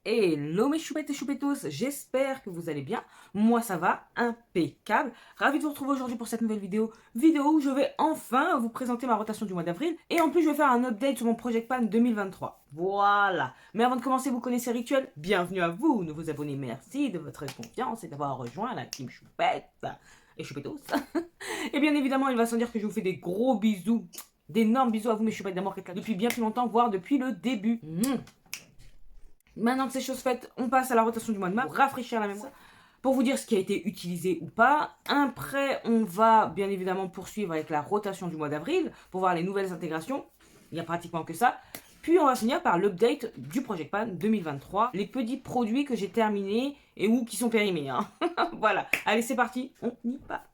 Hello mes choupettes et choupettos, j'espère que vous allez bien. Moi ça va, impeccable. Ravi de vous retrouver aujourd'hui pour cette nouvelle vidéo. Vidéo où je vais enfin vous présenter ma rotation du mois d'avril. Et en plus je vais faire un update sur mon Project Pan 2023. Voilà. Mais avant de commencer, vous connaissez le rituel. Bienvenue à vous, nouveaux abonnés. Merci de votre confiance et d'avoir rejoint la team choupette et choupettos. Et bien évidemment, il va sans dire que je vous fais des gros bisous. D'énormes bisous à vous mes choupettes d'amour qui êtes là depuis bien plus longtemps, voire depuis le début. Maintenant que c'est chose faite, on passe à la rotation du mois de mars pour rafraîchir la mémoire, pour vous dire ce qui a été utilisé ou pas. Après, on va bien évidemment poursuivre avec la rotation du mois d'avril pour voir les nouvelles intégrations. Il n'y a pratiquement que ça. Puis on va finir par l'update du Project Pan 2023, les petits produits que j'ai terminés et ou qui sont périmés. Hein. Voilà, allez c'est parti, on y va.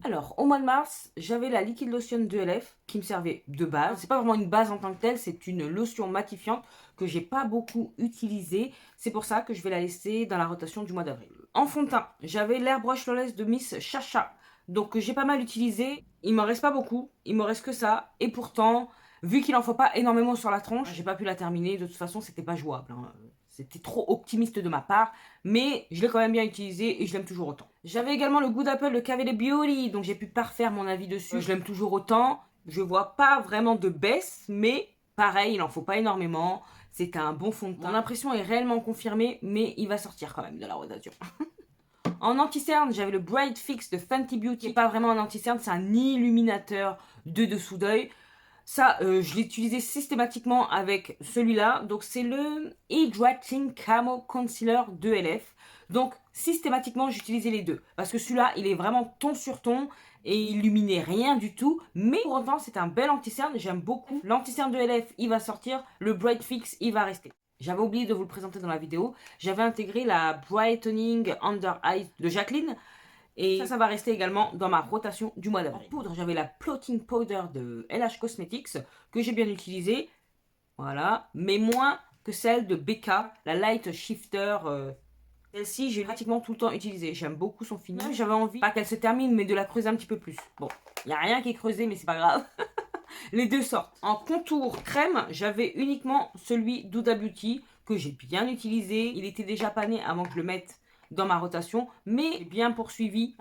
Alors, au mois de mars, j'avais la Liquid Lotion de LF qui me servait de base. C'est pas vraiment une base en tant que telle, c'est une lotion matifiante que j'ai pas beaucoup utilisée. C'est pour ça que je vais la laisser dans la rotation du mois d'avril. En fond de teint, j'avais l'Airbrush Flawless de Miss Chacha. Donc j'ai pas mal utilisé. Il m'en reste pas beaucoup, il me reste que ça. Et pourtant, vu qu'il en faut pas énormément sur la tronche, j'ai pas pu la terminer. De toute façon, c'était pas jouable. Hein. C'était trop optimiste de ma part, mais je l'ai quand même bien utilisé et je l'aime toujours autant. J'avais également le Good Apple de KVD Beauty, donc j'ai pu parfaire mon avis dessus. Je l'aime toujours autant. Je vois pas vraiment de baisse, mais pareil, il en faut pas énormément. C'est un bon fond de teint. L'impression est réellement confirmée, mais il va sortir quand même de la rotation. En anti-cerne, j'avais le Bright Fix de Fenty Beauty. C'est pas vraiment un anti-cerne, c'est un illuminateur de dessous d'œil. Ça, je l'ai utilisé systématiquement avec celui-là. Donc, c'est le Hydrating Camo Concealer de LF. Donc, systématiquement, j'utilisais les deux. Parce que celui-là, il est vraiment ton sur ton et il illuminait rien du tout. Mais pour autant, c'est un bel anti-cerne. J'aime beaucoup. L'anti-cerne de LF, il va sortir. Le Bright Fix, il va rester. J'avais oublié de vous le présenter dans la vidéo. J'avais intégré la Brightening Under Eyes de Jacqueline. Et ça va rester également dans ma rotation du mois d'avril. En poudre, j'avais la Plotting Powder de LH Cosmetics que j'ai bien utilisée. Voilà. Mais moins que celle de BK, la Light Shifter. Celle-ci, j'ai pratiquement tout le temps utilisée. J'aime beaucoup son fini. J'avais envie, pas qu'elle se termine, mais de la creuser un petit peu plus. Bon, il n'y a rien qui est creusé, mais c'est pas grave. Les deux sortes. En contour crème, j'avais uniquement celui d'Huda Beauty que j'ai bien utilisé. Il était déjà pané avant que je le mette dans ma rotation, mais j'ai bien poursuivi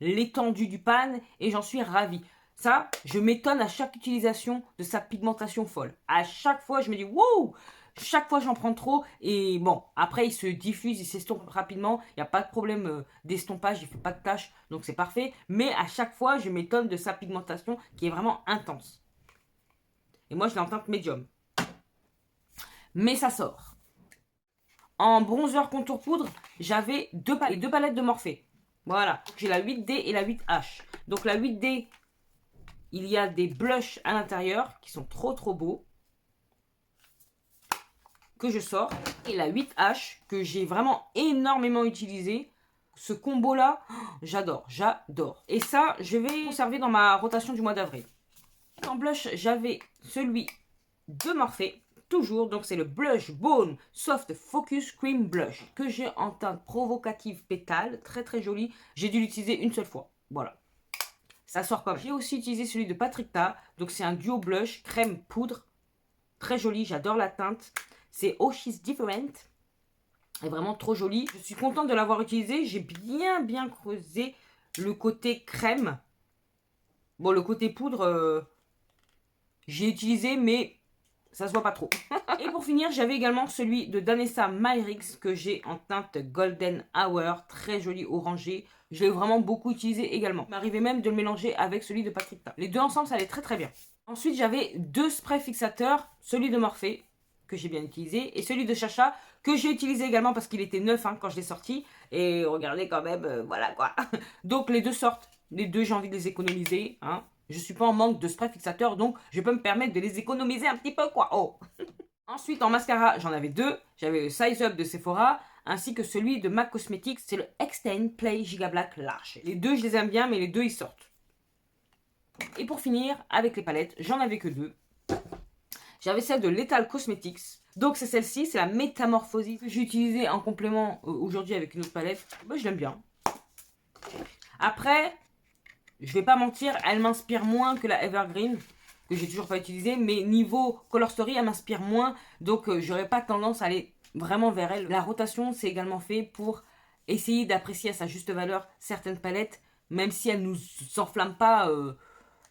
l'étendue du pan et j'en suis ravie. Ça, je m'étonne à chaque utilisation de sa pigmentation folle. À chaque fois, je me dis, wow! Chaque fois, j'en prends trop. Et bon, après, il se diffuse, il s'estompe rapidement. Il n'y a pas de problème d'estompage, il ne fait pas de taches. Donc, c'est parfait. Mais à chaque fois, je m'étonne de sa pigmentation qui est vraiment intense. Et moi, je l'ai en teinte médium. Mais ça sort. En bronzer contour poudre, j'avais deux palettes de Morphe. Voilà. J'ai la 8D et la 8H. Donc, la 8D, il y a des blushs à l'intérieur qui sont trop beaux. Que je sors. Et la 8H que j'ai vraiment énormément utilisé. Ce combo là, j'adore. Et ça, je vais conserver dans ma rotation du mois d'avril. En blush, j'avais celui de Morphe, toujours. Donc c'est le Blush Bone Soft Focus Cream Blush que j'ai en teinte provocative pétale, très joli. J'ai dû l'utiliser une seule fois. Voilà. Ça sort comme. J'ai aussi utilisé celui de Patrick Ta. Donc c'est un duo blush crème poudre. Très joli, j'adore la teinte. C'est Oh She's Different. Elle est vraiment trop jolie. Je suis contente de l'avoir utilisé. J'ai bien creusé le côté crème. Bon, le côté poudre, j'ai utilisé, mais ça se voit pas trop. Et pour finir, j'avais également celui de Danessa Myrix que j'ai en teinte Golden Hour. Très joli orangé. Je l'ai vraiment beaucoup utilisé également. Il m'arrivait même de le mélanger avec celui de Patrick Ta. Les deux ensemble, ça allait très bien. Ensuite, j'avais deux sprays fixateurs. Celui de Morphe que j'ai bien utilisé, et celui de Chacha, que j'ai utilisé également parce qu'il était neuf quand je l'ai sorti, et regardez quand même, voilà quoi. Donc les deux sortes, les deux j'ai envie de les économiser, hein. Je suis pas en manque de spray fixateur, donc je peux me permettre de les économiser un petit peu quoi, oh. Ensuite en mascara, j'en avais deux, j'avais le Size Up de Sephora, ainsi que celui de MAC Cosmetics, c'est le Extend Play Giga Black Large. Les deux je les aime bien, mais les deux ils sortent. Et pour finir, avec les palettes, j'en avais que deux. J'avais celle de Lethal Cosmetics. Donc c'est celle-ci, c'est la Métamorphosis que j'ai utilisée en complément aujourd'hui avec une autre palette. Bah, je l'aime bien. Après, je vais pas mentir, elle m'inspire moins que la Evergreen, que j'ai toujours pas utilisée. Mais niveau Color Story, elle m'inspire moins. Donc j'aurais pas tendance à aller vraiment vers elle. La rotation, c'est également fait pour essayer d'apprécier à sa juste valeur certaines palettes, même si elles ne nous enflamment pas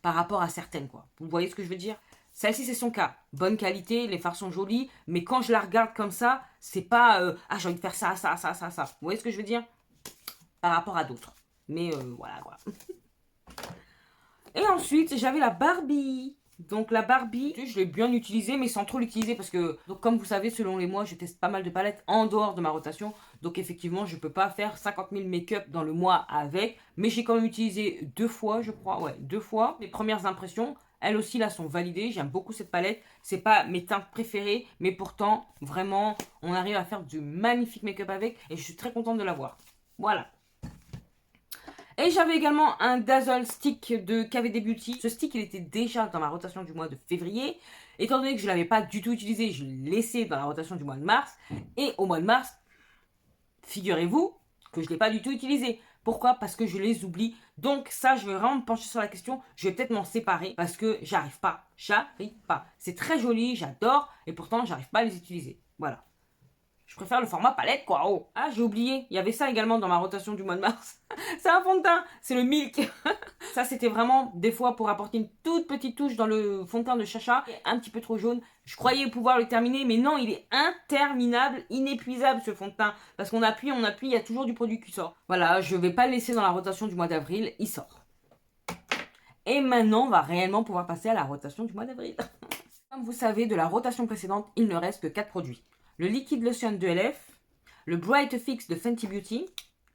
par rapport à certaines, quoi. Vous voyez ce que je veux dire? Celle-ci, c'est son cas. Bonne qualité, les fards sont jolis, mais quand je la regarde comme ça, c'est pas ah, j'ai envie de faire ça, ça, ça, ça, ça. Vous voyez ce que je veux dire? Par rapport à d'autres. Mais voilà, quoi. Et ensuite, j'avais la Barbie. Donc la Barbie, je l'ai bien utilisée, mais sans trop l'utiliser parce que, donc, comme vous savez, selon les mois, je teste pas mal de palettes en dehors de ma rotation. Donc effectivement, je peux pas faire 50 000 make-up dans le mois avec. Mais j'ai quand même utilisé 2 fois, je crois. Ouais, 2 fois. Les premières impressions, elles aussi là sont validées. J'aime beaucoup cette palette. C'est pas mes teintes préférées, mais pourtant, vraiment, on arrive à faire du magnifique make-up avec. Et je suis très contente de l'avoir. Voilà. Et j'avais également un Dazzle Stick de KVD Beauty. Ce stick, il était déjà dans ma rotation du mois de février. Étant donné que je ne l'avais pas du tout utilisé, je l'ai laissé dans la rotation du mois de mars. Et au mois de mars, figurez-vous que je ne l'ai pas du tout utilisé. Pourquoi? Parce que je les oublie. Donc ça, je vais vraiment me pencher sur la question. Je vais peut-être m'en séparer parce que j'arrive pas. J'arrive pas. C'est très joli, j'adore. Et pourtant, j'arrive pas à les utiliser. Voilà. Je préfère le format palette, quoi. Oh. Ah, j'ai oublié. Il y avait ça également dans ma rotation du mois de mars. C'est un fond de teint. C'est le Milk. Ça, c'était vraiment des fois pour apporter une toute petite touche dans le fond de teint de Chacha. Un petit peu trop jaune. Je croyais pouvoir le terminer, mais non, il est interminable, inépuisable ce fond de teint. Parce qu'on appuie, il y a toujours du produit qui sort. Voilà, je vais pas le laisser dans la rotation du mois d'avril. Il sort. Et maintenant, on va réellement pouvoir passer à la rotation du mois d'avril. Comme vous savez, de la rotation précédente, il ne reste que 4 produits. Le Liquid Lotion de LF, le Bright Fix de Fenty Beauty,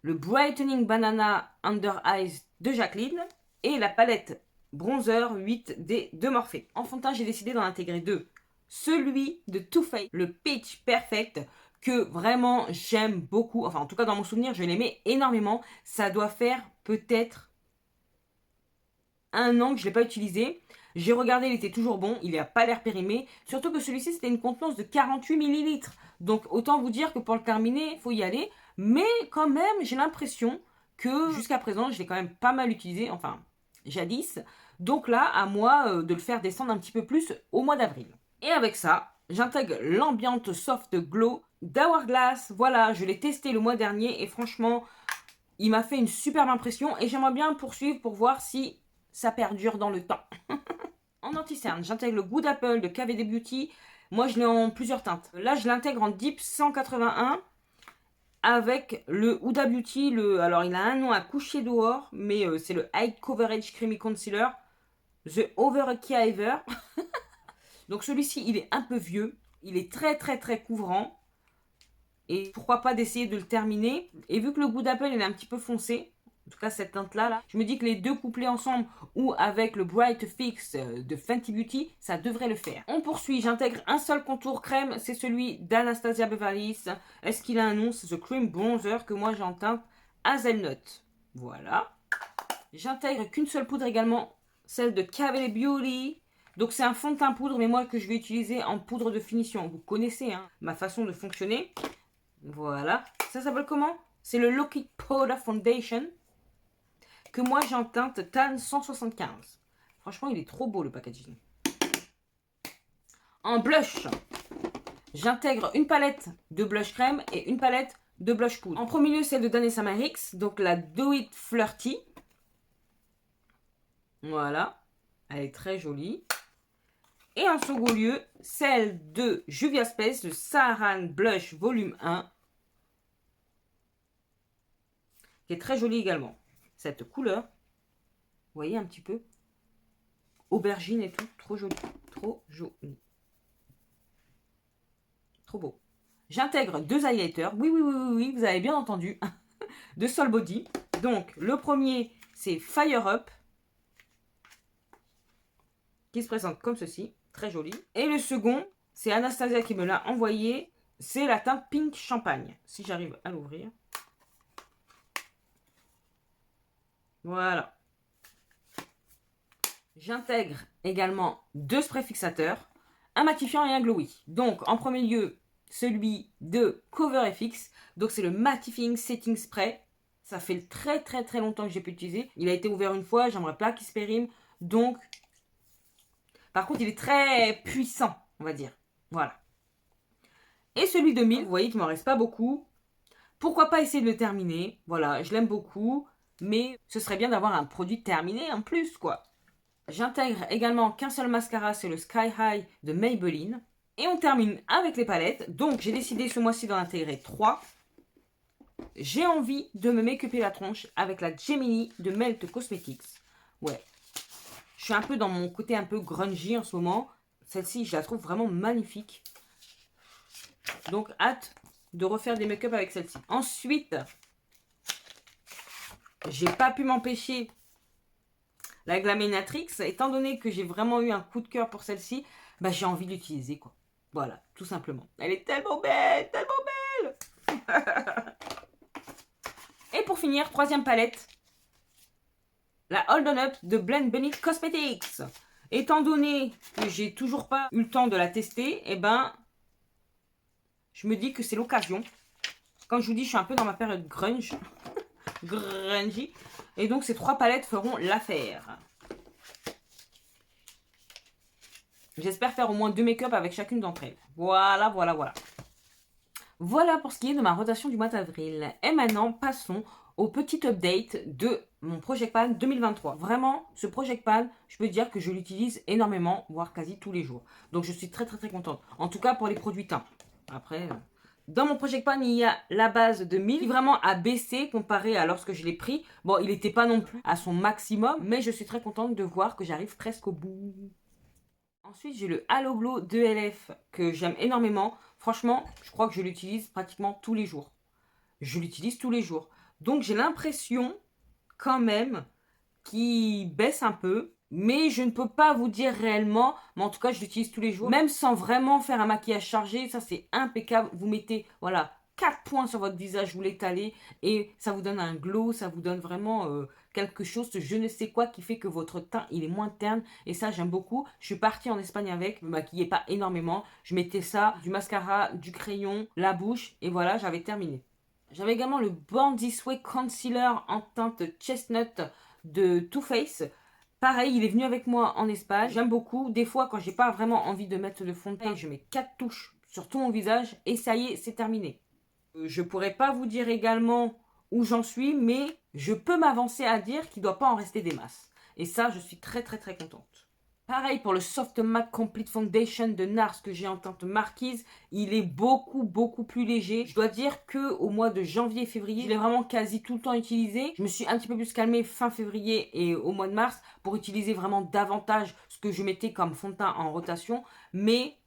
le Brightening Banana Under Eyes de Jacqueline et la palette Bronzer 8D de Morphe. En fond de teint, j'ai décidé d'en intégrer 2. Celui de Too Faced, le Peach Perfect, que vraiment j'aime beaucoup. Enfin, en tout cas, dans mon souvenir, je l'aimais énormément. Ça doit faire peut-être 1 an que je ne l'ai pas utilisé. J'ai regardé, il était toujours bon, il n'a pas l'air périmé. Surtout que celui-ci, c'était une contenance de 48 ml. Donc, autant vous dire que pour le terminer, il faut y aller. Mais quand même, j'ai l'impression que jusqu'à présent, je l'ai quand même pas mal utilisé. Enfin, jadis. Donc là, à moi de le faire descendre un petit peu plus au mois d'avril. Et avec ça, j'intègre l'Ambient Soft Glow d'Hourglass. Voilà, je l'ai testé le mois dernier et franchement, il m'a fait une superbe impression. Et j'aimerais bien poursuivre pour voir si ça perdure dans le temps. En anti-cerne, j'intègre le Good Apple de KVD Beauty. Moi, je l'ai en plusieurs teintes. Là, je l'intègre en Deep 181 avec le Huda Beauty. Alors, il a un nom à coucher dehors, mais c'est le High Coverage Creamy Concealer. The Over Ever. Donc, celui-ci, il est un peu vieux. Il est très, très, très couvrant. Et pourquoi pas d'essayer de le terminer. Et vu que le Good Apple, il est un petit peu foncé, en tout cas cette teinte là, je me dis que les deux couplés ensemble ou avec le Bright Fix de Fenty Beauty, ça devrait le faire. On poursuit, j'intègre un seul contour crème, c'est celui d'Anastasia Beverly Hills. Est-ce qu'il a un nom? C'est The Cream Bronzer que moi j'ai en teinte Hazelnut. Voilà. J'intègre qu'une seule poudre également, celle de KVD Beauty. Donc c'est un fond de teint poudre, mais moi que je vais utiliser en poudre de finition. Vous connaissez hein, ma façon de fonctionner. Voilà. Ça s'appelle comment? C'est le Loki Powder Foundation que moi j'ai en teinte Tan 175. Franchement, il est trop beau le packaging. En blush, j'intègre une palette de blush crème et une palette de blush poudre. En premier lieu, celle de Danessa Myricks, donc la Do It Flirty. Voilà, elle est très jolie. Et en second lieu, celle de Juvia's Space, le Saharan Blush Volume 1, qui est très jolie également. Cette couleur, vous voyez un petit peu, aubergine et tout, trop joli, trop joli, trop beau. J'intègre 2 highlighters, oui, vous avez bien entendu, de Sol Body. Donc le premier c'est Fire Up, qui se présente comme ceci, très joli. Et le second, c'est Anastasia qui me l'a envoyé, c'est la teinte Pink Champagne, si j'arrive à l'ouvrir. Voilà. J'intègre également 2 sprays fixateurs, un matifiant et un glowy. Donc, en premier lieu, celui de Cover FX. Donc, c'est le Mattifying Setting Spray. Ça fait très longtemps que j'ai pu l'utiliser. Il a été ouvert une fois, j'aimerais pas qu'il se périme. Donc, par contre, il est très puissant, on va dire. Voilà. Et celui 2000, vous voyez qu'il m'en reste pas beaucoup. Pourquoi pas essayer de le terminer? Voilà, je l'aime beaucoup, mais ce serait bien d'avoir un produit terminé en plus, quoi. J'intègre également qu'un seul mascara, c'est le Sky High de Maybelline. Et on termine avec les palettes. Donc j'ai décidé ce mois-ci d'en intégrer 3. J'ai envie de me make-upper la tronche avec la Gemini de Melt Cosmetics. Ouais, je suis un peu dans mon côté un peu grungy en ce moment. Celle-ci, je la trouve vraiment magnifique. Donc hâte de refaire des make-up avec celle-ci. Ensuite, j'ai pas pu m'empêcher la Glaminatrix. Étant donné que j'ai vraiment eu un coup de cœur pour celle-ci, bah, j'ai envie de l'utiliser, quoi. Voilà, tout simplement. Elle est tellement belle, tellement belle. Et pour finir, troisième palette, la Hold On Up de Blend Bunny Cosmetics. Étant donné que j'ai toujours pas eu le temps de la tester, eh ben, je me dis que c'est l'occasion. Comme je vous dis, je suis un peu dans ma période grunge. Grungy. Et donc, ces 3 palettes feront l'affaire. J'espère faire au moins 2 make-up avec chacune d'entre elles. Voilà, voilà, voilà. Voilà pour ce qui est de ma rotation du mois d'avril. Et maintenant, passons au petit update de mon Project Pan 2023. Vraiment, ce Project Pan, je peux dire que je l'utilise énormément, voire quasi tous les jours. Donc, je suis très, très, très contente. En tout cas, pour les produits teints. Après, dans mon Project Pan, il y a la base de 1000 qui vraiment a baissé comparé à lorsque je l'ai pris. Bon, il n'était pas non plus à son maximum, mais je suis très contente de voir que j'arrive presque au bout. Ensuite, j'ai le Halo Glow 2LF que j'aime énormément. Franchement, je crois que je l'utilise pratiquement tous les jours. Je l'utilise tous les jours. Donc, j'ai l'impression quand même qu'il baisse un peu. Mais je ne peux pas vous dire réellement. Mais en tout cas, je l'utilise tous les jours. Même sans vraiment faire un maquillage chargé. Ça, c'est impeccable. Vous mettez, voilà, 4 points sur votre visage. Vous l'étalez. Et ça vous donne un glow. Ça vous donne vraiment quelque chose, je ne sais quoi, qui fait que votre teint, il est moins terne. Et ça, j'aime beaucoup. Je suis partie en Espagne avec. Je me maquillais pas énormément. Je mettais ça, du mascara, du crayon, la bouche. Et voilà, j'avais terminé. J'avais également le Bandit Sway Concealer en teinte Chestnut de Too Faced. Pareil, il est venu avec moi en Espagne. J'aime beaucoup. Des fois, quand j'ai pas vraiment envie de mettre de fond de teint, je mets 4 touches sur tout mon visage et ça y est, c'est terminé. Je pourrais pas vous dire également où j'en suis, mais je peux m'avancer à dire qu'il doit pas en rester des masses. Et ça, je suis très très très contente. Pareil pour le Soft Matte Complete Foundation de NARS que j'ai en teinte marquise. Il est beaucoup plus léger. Je dois dire que au mois de janvier et février, je l'ai vraiment quasi tout le temps utilisé. Je me suis un petit peu plus calmée fin février et au mois de mars pour utiliser vraiment davantage ce que je mettais comme fond de teint en rotation. Mais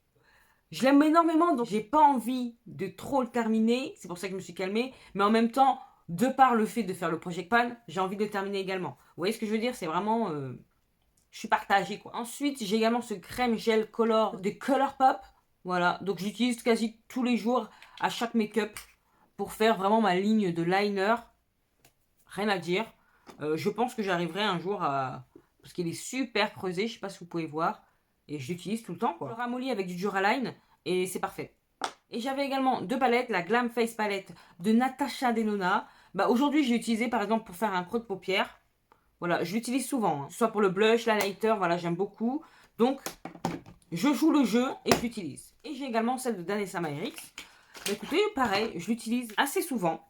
je l'aime énormément, donc j'ai pas envie de trop le terminer. C'est pour ça que je me suis calmée. Mais en même temps, de par le fait de faire le Project Pan, j'ai envie de le terminer également. Vous voyez ce que je veux dire? C'est vraiment... je suis partagée, quoi. Ensuite, j'ai également ce crème gel color de Colourpop. Voilà, donc j'utilise quasi tous les jours à chaque make-up pour faire vraiment ma ligne de liner. Rien à dire. Je pense que j'arriverai un jour à... Parce qu'il est super creusé, je sais pas si vous pouvez voir. Et je l'utilise tout le temps, quoi. Je le ramollis avec du Duraline et c'est parfait. Et j'avais également 2 palettes, la Glam Face Palette de Natasha Denona. Bah, aujourd'hui, je l'ai utilisée par exemple pour faire un creux de paupière. Voilà, je l'utilise souvent, hein. Soit pour le blush, l'highlighter, voilà, j'aime beaucoup. Donc, je joue le jeu et je l'utilise. Et j'ai également celle de Danessa Myrix. Bah, écoutez, pareil, je l'utilise assez souvent.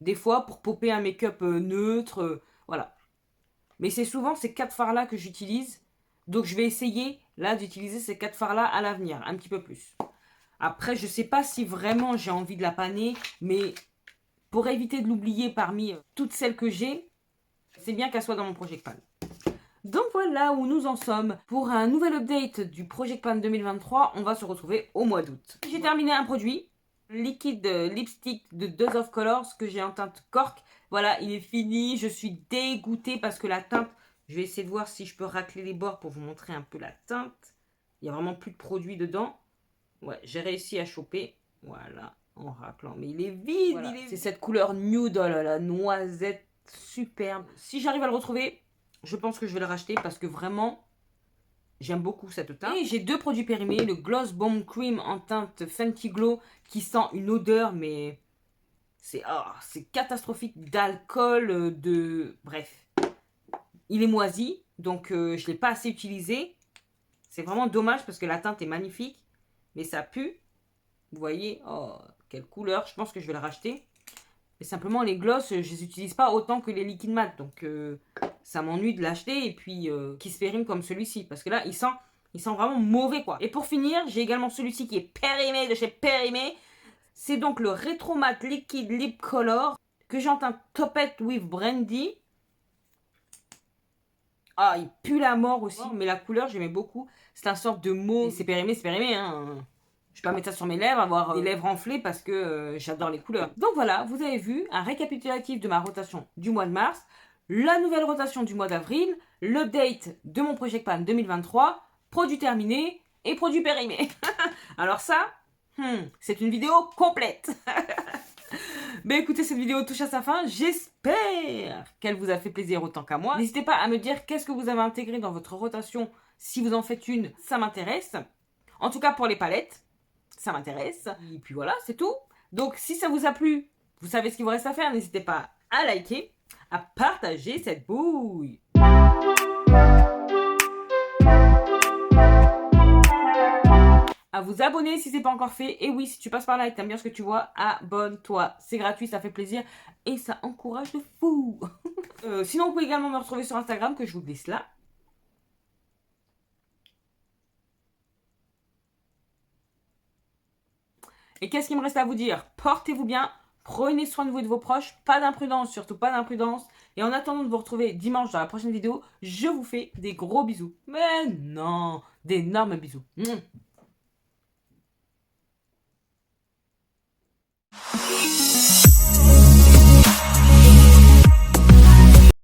Des fois pour popper un make-up neutre, voilà. Mais c'est souvent ces 4 fards-là que j'utilise. Donc, je vais essayer, là, d'utiliser ces 4 fards-là à l'avenir, un petit peu plus. Après, je sais pas si vraiment j'ai envie de la paner, mais pour éviter de l'oublier parmi toutes celles que j'ai, c'est bien qu'elle soit dans mon Project Pan. Donc voilà où nous en sommes. Pour un nouvel update du Project Pan 2023, on va se retrouver au mois d'août. J'ai terminé un produit, liquide lipstick de Dose of Colors que j'ai en teinte cork. Voilà, il est fini. Je suis dégoûtée parce que la teinte, je vais essayer de voir si je peux racler les bords pour vous montrer un peu la teinte. Il n'y a vraiment plus de produit dedans. Ouais, j'ai réussi à choper. Voilà, en raclant. Mais il est vide, voilà. C'est cette couleur nude, oh là, la noisette superbe. Si j'arrive à le retrouver, je pense que je vais le racheter parce que vraiment, j'aime beaucoup cette teinte. Et j'ai 2 produits périmés. Le Gloss Bomb Cream en teinte Fenty Glow qui sent une odeur, mais c'est catastrophique d'alcool, Bref. Il est moisi, donc je ne l'ai pas assez utilisé. C'est vraiment dommage parce que la teinte est magnifique, mais ça pue. Vous voyez, oh, quelle couleur. Je pense que je vais le racheter. Et simplement, les gloss, je les utilise pas autant que les liquid mat. Donc, ça m'ennuie de l'acheter. Et puis, qui se périme comme celui-ci. Parce que là, il sent vraiment mauvais, quoi. Et pour finir, j'ai également celui-ci qui est périmé de chez Périmé. C'est donc le Retro Matte Liquid Lip Color que j'ai en teint Topette with Brandy. Ah, il pue la mort aussi. Mais la couleur, j'aimais beaucoup. C'est un sorte de mauve. C'est périmé, hein. Je vais pas mettre ça sur mes lèvres, avoir des lèvres enflées parce que j'adore les couleurs. Donc voilà, vous avez vu un récapitulatif de ma rotation du mois de mars, la nouvelle rotation du mois d'avril, l'update de mon Project Pan 2023, produit terminé et produit périmé. Alors ça, c'est une vidéo complète. Mais écoutez, cette vidéo touche à sa fin. J'espère qu'elle vous a fait plaisir autant qu'à moi. N'hésitez pas à me dire qu'est-ce que vous avez intégré dans votre rotation. Si vous en faites une, ça m'intéresse. En tout cas pour les palettes, ça m'intéresse. Et puis voilà, c'est tout. Donc si ça vous a plu, vous savez ce qu'il vous reste à faire. N'hésitez pas à liker, à partager cette bouille. À vous abonner si c'est pas encore fait. Et oui, si tu passes par là et que t'aimes bien ce que tu vois, abonne-toi. C'est gratuit, ça fait plaisir et ça encourage de fou. Sinon, vous pouvez également me retrouver sur Instagram que je vous glisse là. Et qu'est-ce qu'il me reste à vous dire? Portez-vous bien, prenez soin de vous et de vos proches, pas d'imprudence, surtout pas d'imprudence. Et en attendant de vous retrouver dimanche dans la prochaine vidéo, je vous fais des gros bisous. Mais non, d'énormes bisous.